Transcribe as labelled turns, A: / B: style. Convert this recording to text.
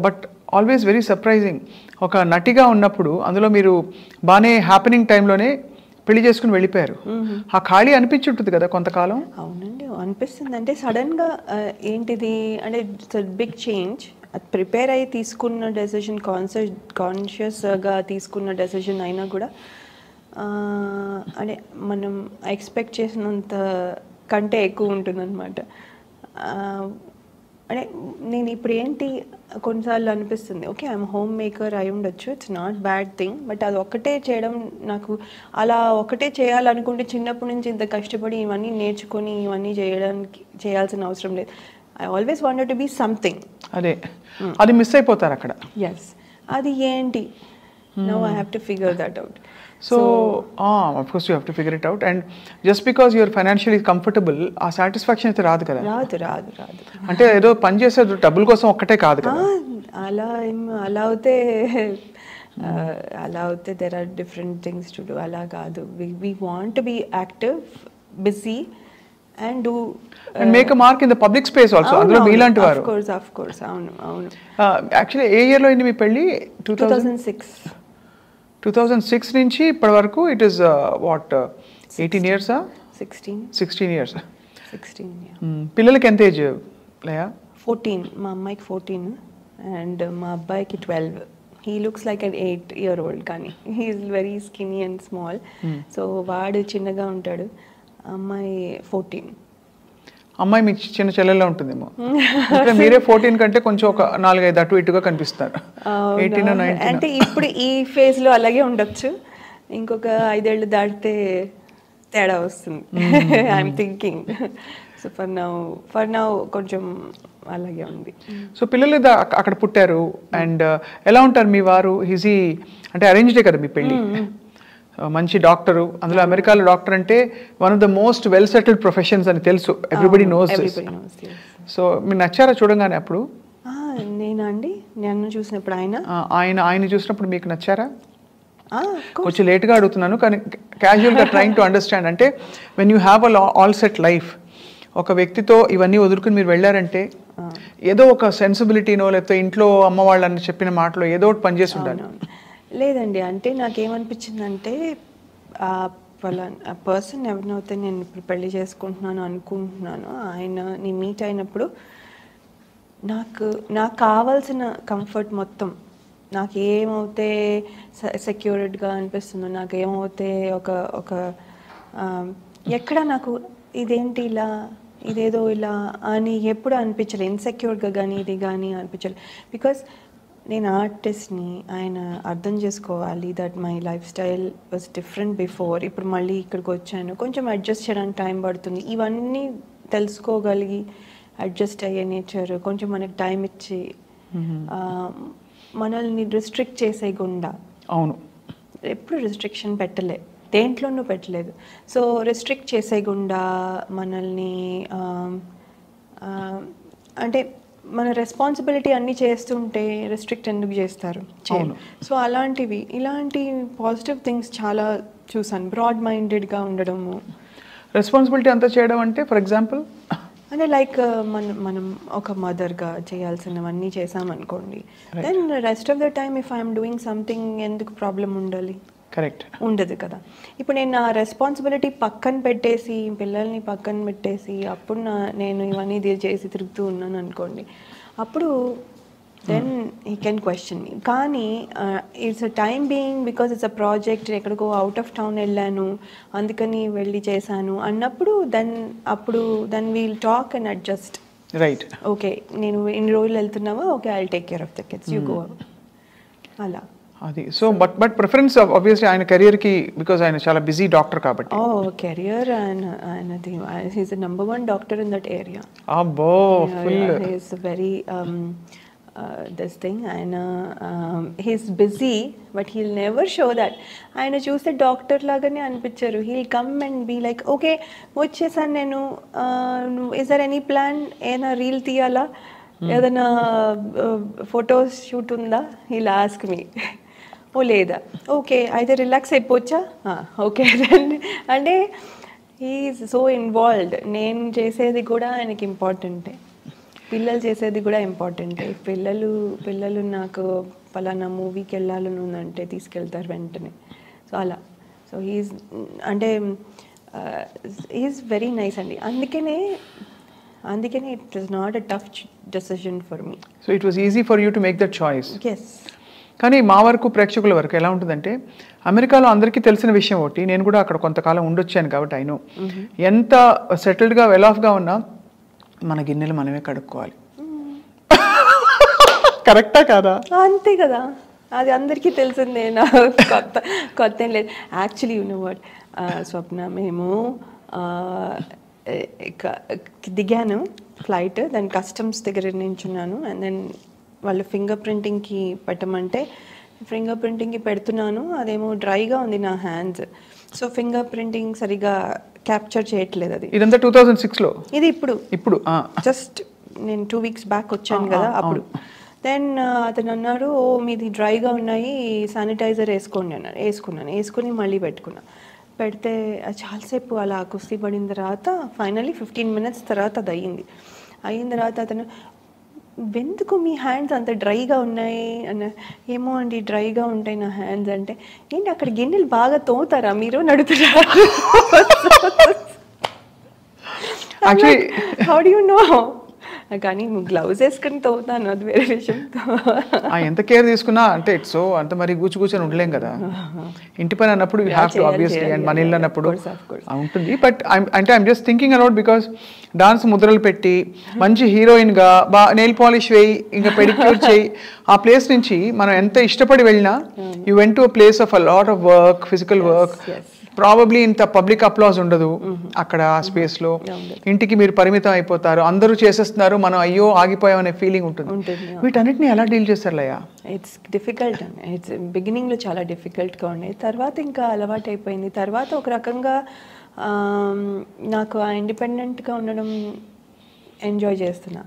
A: But always very surprising, ఒక నటిగా ఉన్నప్పుడు అందులో మీరు బాగానే హ్యాపెనింగ్ టైంలోనే పెళ్లి చేసుకుని వెళ్ళిపోయారు. ఆ ఖాళీ అనిపించుంటుంది కదా కొంతకాలం?
B: అవునండి, అనిపిస్తుంది. అంటే సడన్గా ఏంటిది అంటే ఇట్స్ బిగ్ చేంజ్. అది ప్రిపేర్ అయ్యి తీసుకున్న డెసిషన్, కాన్షియస్గా తీసుకున్న డెసిషన్ అయినా కూడా అంటే మనం ఎక్స్పెక్ట్ చేసినంత కంటే ఎక్కువ ఉంటుందన్నమాట. అంటే నేను ఇప్పుడు ఏంటి కొన్నిసార్లు అనిపిస్తుంది, ఓకే ఐఎమ్ హోమ్ మేకర్ అయి ఉండొచ్చు, it's not bad thing, but అది ఒకటే చేయడం నాకు అలా ఒకటే చేయాలనుకుంటే చిన్నప్పటి నుంచి ఇంత కష్టపడి ఇవన్నీ నేర్చుకొని ఇవన్నీ చేయాల్సిన అవసరం లేదు. I always wanted to be something.
A: అదే అది మిస్ అయిపోతారు అక్కడ.
B: ఎస్, అది ఏంటి now I have to figure that out.
A: So, of course you have to figure it out, and just because you're financially comfortable, ఆ సాటిస్ఫాక్షన్ అయితే రాదు కదా.
B: రాదు.
A: అంటే ఏదో పని చేసేది డబ్బుల కోసం ఒక్కటే కాదు కదా.
B: అలా అవుతే there are different things to do. అలా కాదు, we want to be active, busy and do
A: and make a mark in the public space also. అందులో మీలాంటి వారు.
B: of course అవును.
A: యాక్చువల్లీ ఏ ఇయర్ లో అయింది మీ పెళ్లి? 2006 నుంచి ఇప్పటి వరకు it is what 18 years? 16 years. పిల్లలకి ఎంత ఏజ్ లేయా?
B: 14. మా అమ్మాయికి 14 అండ్ మా అబ్బాయికి 12. He looks like an 8-year-old కానీ he is very skinny and small. So వాడు చిన్నగా ఉంటాడు. అమ్మాయి 14.
A: అమ్మాయి మీ చిన్న చెల్లెల్లో ఉంటుందేమో. మీరే 14 కంటే కొంచెం ఒక 4-5 అటు ఇటుగా కనిపిస్తారు. 18 19
B: అంటే ఇప్పుడు ఈ ఫేజ్ లో అలాగే ఉండొచ్చు, ఇంకొక 5 ఏళ్ళు దాటితే తేడా వస్తుంది. I'm thinking. So for now కొంచెం అలాగే ఉంది.
A: సో పిల్లలు అక్కడ పుట్టారు. అండ్ ఎలా ఉంటారు మీ వారు? ఈజీ అంటే అరేంజ్డే కదా మీ పెళ్ళి? మంచి డాక్టరు, అందులో అమెరికాలో డాక్టర్ అంటే one of the most well settled professions అని తెలుసు, ఎవ్రీబడి నోస్. సో మీరు నచ్చారా చూడగానే అప్పుడు?
B: నేనండి, నన్ను చూసినప్పుడు
A: ఆయన చూసినప్పుడు మీకు నచ్చారా? కొంచెం లేట్గా అడుగుతున్నాను కానీ క్యాజువల్గా ట్రైంగ్ టు అండర్స్టాండ్. అంటే when you have all set life, ఒక వ్యక్తితో ఇవన్నీ వదులుకుని మీరు వెళ్ళారంటే ఏదో ఒక సెన్సిబిలిటీనో లేకపోతే ఇంట్లో అమ్మ వాళ్ళని చెప్పిన మాటలో ఏదో ఒకటి పనిచేసి ఉండాలి.
B: లేదండి, అంటే నాకేమనిపించిందంటే ఆ పర్సన్ ఎవరినైతే నేను ఇప్పుడు పెళ్లి చేసుకుంటున్నాను అనుకుంటున్నాను, నీ మీట్ అయినప్పుడు నాకు కావాల్సిన కంఫర్ట్ మొత్తం, నాకు ఏమవుతే సెక్యూర్డ్గా అనిపిస్తుందో, నాకు ఏమవుతే ఒక ఎక్కడ నాకు ఇదేంటి ఇదేదో ఇలా అని ఎప్పుడు అనిపించలేదు. ఇన్సెక్యూర్గా కానీ ఇది కానీ అనిపించలేదు. బికాస్ నేను ఆర్టిస్ట్ని, ఆయన అర్థం చేసుకోవాలి that my life style was different before. ఇప్పుడు మళ్ళీ ఇక్కడికి వచ్చాను, కొంచెం అడ్జస్ట్ చేయడానికి టైం పడుతుంది. ఇవన్నీ తెలుసుకోగలిగి అడ్జస్ట్ అయ్యే నేచర్, కొంచెం మనకి టైం ఇచ్చి మనల్ని రిస్ట్రిక్ట్ చేసేయకుండా.
A: అవును,
B: ఎప్పుడు రిస్ట్రిక్షన్ దేంట్లోనూ పెట్టలేదు. సో రిస్ట్రిక్ట్ చేసేయకుండా మనల్ని అంటే మన రెస్పాన్సిబిలిటీ అన్నీ చేస్తుంటే రెస్ట్రిక్ట్ ఎందుకు చేస్తారు? సో ఇలాంటి పాజిటివ్ థింగ్స్ చాలా చూసాను. బ్రాడ్ మైండెడ్గా ఉండడము,
A: రెస్పాన్సిబిలిటీ అంతా చేయడం అంటే ఫర్ ఎగ్జాంపుల్
B: అంటే లైక్ మనం ఒక మదర్గా చేయాల్సినవన్నీ చేసామనుకోండి, then rest of the time if I'm doing something ఎందుకు ప్రాబ్లం ఉండాలి?
A: కరెక్ట్,
B: ఉండదు కదా. ఇప్పుడు నేను నా రెస్పాన్సిబిలిటీ పక్కన పెట్టేసి, పిల్లల్ని పక్కన పెట్టేసి అప్పుడు నేను ఇవన్నీ చేసి తిరుగుతూ ఉన్నాను అనుకోండి, అప్పుడు then he can question me. కానీ it's a time being, because it's a project, ఎక్కడికో అవుట్ ఆఫ్ టౌన్ వెళ్ళాను అందుకని వెళ్ళి చేశాను అన్నప్పుడు then we'll talk and adjust.
A: Right,
B: okay నేను ఇన్ని రోజులు వెళ్తున్నావా, okay I will take care of the kids, you go. అలా
A: అది. సో బట్ ప్రిఫరెన్స్ ఆబ్వియస్లీ ఆయన కెరియర్కి, బికాజ్ ఆయన చాలా బిజీ డాక్టర్ కాబట్టి.
B: కెరియర్ ఆయనది, he's the number 1 doctor in that area.
A: అబ్బో, full
B: he's very this thing. ఆయన he's busy but he'll never show that. ఆయన చూస్తే డాక్టర్ లాగానే అనిపించారు. He'll come and be like, okay వచ్చేసాను నేను, ఇస్ దర్ ఎనీ ప్లాన్, ఏదైనా రీల్ తీయాలా, ఏదైనా ఫొటోస్ షూట్ ఉందా, హీల్ ఆస్క్ మీ. ఓ లేదా, ఓకే అయితే రిలాక్స్ అయిపోవచ్చా, ఓకే. అంటే హీఈస్ సో ఇన్వాల్వ్డ్. నేను చేసేది కూడా ఆయనకి ఇంపార్టెంటే. పిల్లలు చేసేది కూడా ఇంపార్టెంటే. పిల్లలు నాకు పలానా మూవీకి వెళ్ళాలని ఉందంటే తీసుకెళ్తారు వెంటనే. సో అలా. సో అంటే ఈజ్ వెరీ నైస్ అండి. అందుకనే it was not a tough decision for me.
A: So it was easy for you to make that choice.
B: Yes.
A: కానీ మా వరకు ప్రేక్షకుల వరకు ఎలా ఉంటుందంటే, అమెరికాలో అందరికీ తెలిసిన విషయం ఒకటి, నేను కూడా అక్కడ కొంతకాలం ఉండొచ్చాను కాబట్టి అయినో, ఎంత సెటిల్డ్గా వెల్ ఆఫ్గా ఉన్నా మన గిన్నెలు మనమే కడుక్కోవాలి. కరెక్టా కాదా?
B: అంతే కదా, అది అందరికీ తెలిసిందే. నా కొత్త ఏం లేదు. యాక్చువల్లీ యు నో వాట్ స్వప్న, మేము దిగాను ఫ్లైట్, దాని కస్టమ్స్ దగ్గర నించున్నాను. అండ్ దెన్ వాళ్ళు ఫింగర్ ప్రింటింగ్కి పెట్టమంటే ఫింగర్ ప్రింటింగ్కి పెడుతున్నాను, అదేమో డ్రైగా ఉంది నా హ్యాండ్స్. సో ఫింగర్ ప్రింటింగ్ సరిగా క్యాప్చర్ చేయట్లేదు. అది
A: ఇదంతా 2006లో.
B: ఇది ఇప్పుడు జస్ట్ నేను 2 weeks బ్యాక్ వచ్చాను కదా అప్పుడు. దెన్ అతను అన్నాడు, ఓ మీది డ్రైగా ఉన్నాయి, శానిటైజర్ వేసుకోండి అన్నారు. వేసుకుని మళ్ళీ పెడితే చాలాసేపు అలా కుస్తీ పడిన తర్వాత ఫైనలీ 15 minutes తర్వాత అది అయిన తర్వాత అతను, ఎందుకు మీ హ్యాండ్స్ అంత డ్రైగా ఉన్నాయి అన్న. ఏమో అండి డ్రైగా ఉంటాయి నా హ్యాండ్స్ అంటే. ఏంటి అక్కడ గిన్నెలు బాగా తోముతారా మీరు నడుతున్నారు? How do you know? కానీ గ్లౌజ్ వేసుకుని తోముతాను, అది వేరే విషయం.
A: ఎంత కేర్ తీసుకున్నా అంటే ఇట్స్ సో అంత మరి కూర్చొని ఉండలేం కదా. ఇంటి పని అన్నప్పుడు you have to obviously, and మన ఇల్లు అన్నప్పుడు ఉంటుంది. బట్ అంటే I'm just thinking about, because dance ముద్రలు పెట్టి మంచి హీరోయిన్గా నెయిల్ పాలిష్ వేయి, ఇంకా పెడిక్యూర్ చేయి, ఆ ప్లేస్ నుంచి మనం ఎంత ఇష్టపడి వెళ్ళినా you went to a place of a lot of work, physical work. Probably ఇంత పబ్లిక్ అప్లాజ్ ఉండదు అక్కడ ఆ స్పేస్లో. ఇంటికి మీరు పరిమితం అయిపోతారు, అందరూ చేసేస్తున్నారు, మనం అయ్యో ఆగిపోయామనే ఫీలింగ్ ఉంటుంది. వీటన్నిటిని ఎలా డీల్ చేస్తారు లయ?
B: ఇట్స్ డిఫికల్ట్ అండి. ఇట్స్ బిగినింగ్లో చాలా డిఫికల్ట్గా ఉండేది, తర్వాత ఇంకా అలవాటు అయిపోయింది. తర్వాత ఒక రకంగా నాకు ఆ ఇండిపెండెంట్గా ఉండడం ఎంజాయ్ చేస్తున్నా.